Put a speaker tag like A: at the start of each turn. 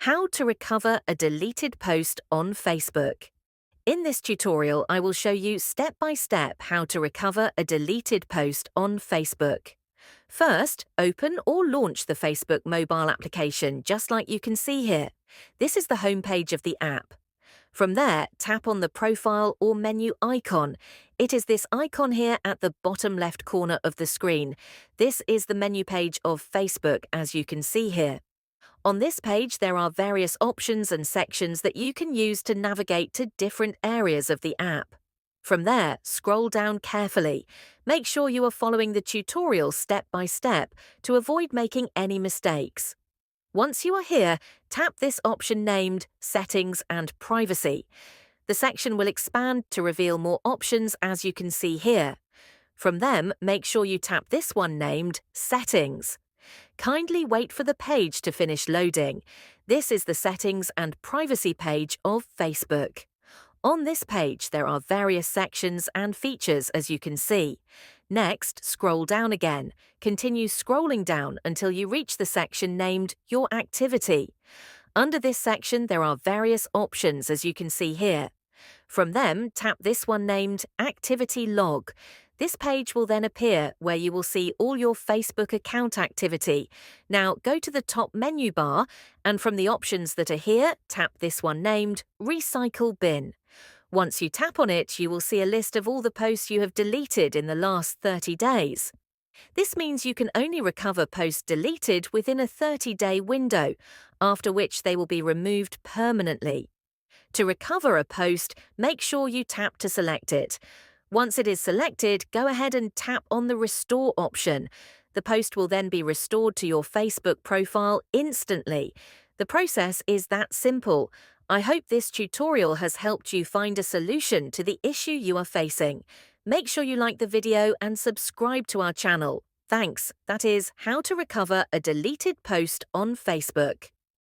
A: How to recover a deleted post on Facebook. In this tutorial, I will show you step by step how to recover a deleted post on Facebook. First, open or launch the Facebook mobile application just like you can see here. This is the homepage of the app. From there, tap on the profile or menu icon. It is this icon here at the bottom left corner of the screen. This is the menu page of Facebook, as you can see here. On this page, there are various options and sections that you can use to navigate to different areas of the app. From there, scroll down carefully. Make sure you are following the tutorial step by step to avoid making any mistakes. Once you are here, tap this option named Settings and Privacy. The section will expand to reveal more options, as you can see here. From them, make sure you tap this one named Settings. Kindly wait for the page to finish loading. This is the Settings and Privacy page of Facebook. On this page, there are various sections and features, as you can see. Next, scroll down again. Continue scrolling down until you reach the section named Your Activity. Under this section, there are various options, as you can see here. From them, tap this one named Activity Log. This page will then appear where you will see all your Facebook account activity. Now go to the top menu bar and from the options that are here, tap this one named Recycle Bin. Once you tap on it, you will see a list of all the posts you have deleted in the last 30 days. This means you can only recover posts deleted within a 30-day window, after which they will be removed permanently. To recover a post, make sure you tap to select it. Once it is selected, go ahead and tap on the Restore option. The post will then be restored to your Facebook profile instantly. The process is that simple. I hope this tutorial has helped you find a solution to the issue you are facing. Make sure you like the video and subscribe to our channel. Thanks. That is how to recover a deleted post on Facebook.